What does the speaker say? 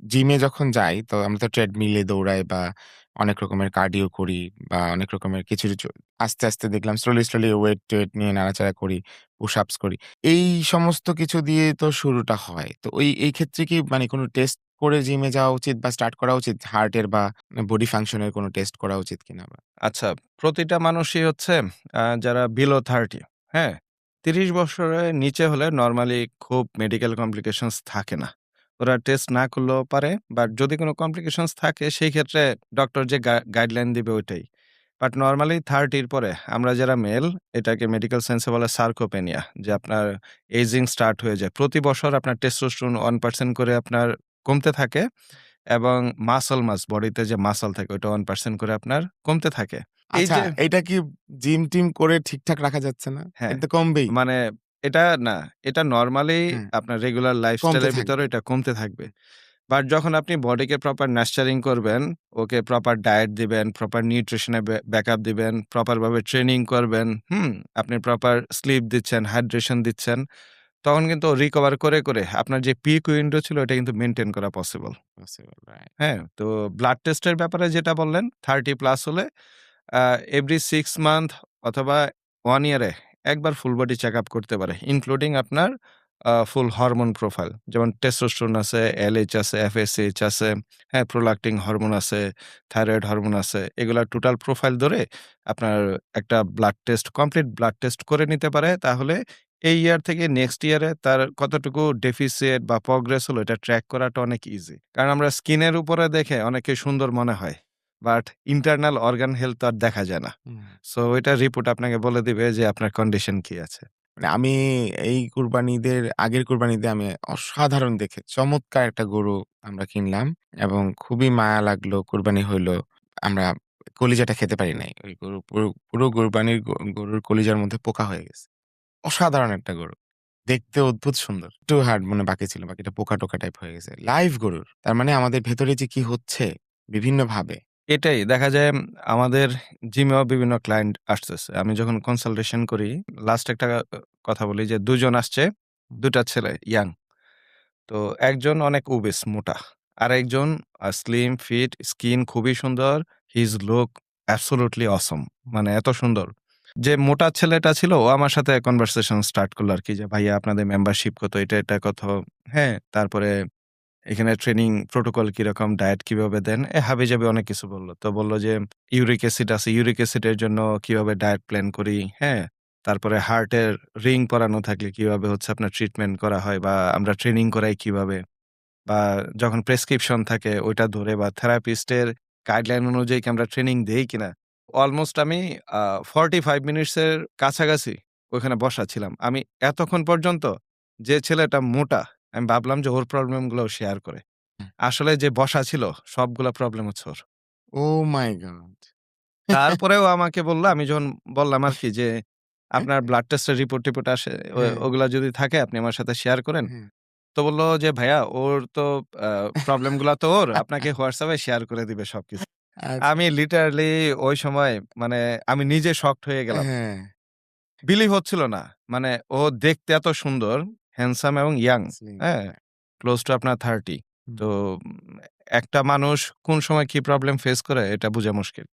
জিমে যখন যাই তো আমরা তো ট্রেডমিলে দৌড়াই বা অনেক রকমের কার্ডিও করি বা অনেক রকমের কিছু আস্তে দেখলাম স্লোলি ওয়েট-টোয়েট নিয়ে নাড়াচাড়া করি, পুশ-আপস করি। এই সমস্ত কিছু দিয়ে তো শুরুটা হয়। তো এই ক্ষেত্রে কি মানে কোন টেস্ট করে জিমে যাওয়া উচিত বা স্টার্ট করা উচিত? হার্টের বা বডি ফাংশন এর কোন টেস্ট করা উচিত কিনা বা? আচ্ছা, প্রতিটা মানুষই হচ্ছে যারা বিলো 30, হ্যাঁ? ৩০ বছরের নিচে হলে নরমালি খুব মেডিকেল কমপ্লিকেশনস থাকে না। ওরা টেস্ট না করলেও পারে, বাট যদি কোন কমপ্লিকেশনস থাকে সেই ক্ষেত্রে ডক্টর যে গাইডলাইন দিবে ওইটাই। বাট নরমালি 30 র পরে আমরা যারা মেল, এটাকে মেডিকেল সেন্স এ বলে সার্কোপেনিয়া, যে আপনার এইজিং স্টার্ট হয়ে যায়। প্রতি বছর আপনার টেস্টোস্টেরন 1% করে আপনার কমতে থাকে এবং বডিতে যে মাসল থাকে ওইটা 1% করে আপনার কমতে থাকে। এই আচ্ছা, যে এইটা কি জিম-টিম করে ঠিকঠাক রাখা যাচ্ছে না? হ্যাঁ, এটা তো কমবেই। মানে এটা না, এটা নরমালি হ্যাঁ, আপনার রেগুলার কমতে লাইফস্টাইল এর ভিতরে থাকবে। এটা কমতে থাকবে। বাট যখন আপনি বডিকে প্রপার নার্চারিং করবেন, ওকে প্রপার ডায়েট দিবেন, প্রপার নিউট্রিশন এর ব্যাকআপ দিবেন, প্রপার ভাবে ট্রেনিং করবেন, আপনি প্রপার স্লিপ দিচ্ছেন, হাইড্রেশন দিচ্ছেন, তখন কিন্তু রিকভার করে আপনার যে পিক উইন্ডো ছিল ওটা কিন্তু মেইনটেইন করা পসিবল। Possible right. হ্যাঁ? তো ব্লাড টেস্টের ব্যাপারে যেটা বললেন 30 প্লাস হলে আ এভরি 6 মান্থ অথবা 1 ইয়ারে একবার ফুল বডি চেকআপ করতে পারে। ইনক্লুডিং আপনার ফুল হরমোন প্রোফাইল। যেমন টেস্টোস্টেরন আছে, এলএইচ আছে, এফএসএইচ আছে, হ্যাঁ? প্রোলাক্টিন হরমোন আছে, থাইরয়েড হরমোন আছে। এগুলার টোটাল প্রোফাইল ধরে আপনার একটা blood test, complete blood test করে নিতে পারে। তাহলে এই ইয়ার থেকে নেক্সট ইয়ারে তার কতটুকু ডেফিসিয়েট বা প্রোগ্রেস হলো এটা ট্র্যাক করাটা অনেক ইজি। কারণ আমরা স্কিনের উপরে দেখে অনেকে সুন্দর মনে হয়। বাট ইন্টারনাল অর্গান হেলথ তো আর দেখা যায় না। হুম। সো ওইটার রিপোর্ট আপনাকে বলে দিবে যে আপনার কন্ডিশন কি আছে। মানে আমি এই আগের কুরবানিতে আমি অসাধারণ দেখে চমৎকার একটা গরু আমরা কিনলাম এবং খুবই মায়া লাগলো। কুরবানি হইলো। আমরা কলিজাটা খেতে পারি নাই। ওই গরু পুরো গরুর কলিজার মধ্যে পোকা হয়ে গেছে। অসাধারণ একটা গরু। দেখতে অদ্ভুত সুন্দর। একটু হাড় মনে বাকি ছিল। বাকিটা পোকা-টোকা টাইপ হয়ে গেছে। লাইভ গরুর। তার মানে আমাদের ভেতরে যে কি হচ্ছে বিভিন্নভাবে। এটাই দেখা যায় আমাদের জিমেও বিভিন্ন ক্লায়েন্ট আসতেছে। আমি যখন কনসালটেশন করি, লাস্ট একটা কথা বলি যে ২ জন আসছে, হুম, ২ টা ছেলে ইয়াং। তো একজন অনেক ওবেস মোটা। আরেকজন স্লিম, ফিট, স্কিন খুবই সুন্দর। হিজ লুক অ্যাবসোলিউটলি অসম। হুম। মানে এত সুন্দর। যে মোটা ছেলেটা ছিল ও আমার সাথে কনভারসেশন স্টার্ট করলো আরকি যে, "ভাইয়া আপনাদের মেম্বারশিপ কত? এটা কত?" হ্যাঁ? তারপরে এখানে ট্রেনিং প্রোটোকল কিরকম? ডায়েট কিভাবে দেন? হাবিজাবি অনেক কিছু বলল। তো বলল যে, ইউরিক অ্যাসিড আছে। ইউরিক অ্যাসিডের জন্য কিভাবে ডায়েট প্ল্যান করি, হ্যাঁ? তারপরে হার্টের রিং পরানো থাকলে কিভাবে হচ্ছে আপনার ট্রিটমেন্ট করা হয় বা আমরা ট্রেনিং করাই কিভাবে? বা যখন প্রেসক্রিপশন থাকে ওইটা ধরে বা থেরাপিস্টের গাইডলাইন অনুযায়ী কি আমরা ট্রেনিং দেই কিনা? অলমোস্ট আমি আ 45 মিনিটস এর কাছাকাছি ওইখানে বসা ছিলাম। আমি এতক্ষণ পর্যন্ত যে ছেলেটা মোটা, আমি ভাবলাম যে ওর প্রবলেম গুলোও শেয়ার করে। আসলে যে বসা ছিল সবগুলা প্রবলেম হচ্ছে ওর। ওহ মাই গড! তারপরেও আমাকে বলল, আমি যখন বললাম আরকি যে, হ্যাঁ, "আপনার ব্লাড টেস্টের রিপোর্ট-টিপোর্ট আসে, হ্যাঁ, ওগুলা যদি থাকে আপনি আমার সাথে শেয়ার করেন।" হ্যাঁ। তো বলল যে, "ভাইয়া ওর তো আ প্রবলেম গুলা তো ওর, আপনাকে WhatsApp এ শেয়ার করে দিবে সবকিছু।" আচ্ছা। আমি লিটারালি ওই সময় মানে আমি নিজে শকড হয়ে গেলাম। হ্যাঁ, বিলিভ হচ্ছিল না। মানে ও দেখতে এত সুন্দর, হ্যান্ডসাম এবং ইয়াং, স্লিম হ্যাঁ? রাইট। ক্লোজ টু আপনার 30। হুম। তো একটা মানুষ কোন সময় কি প্রবলেম ফেস করে এটা বুঝা মুশকিল।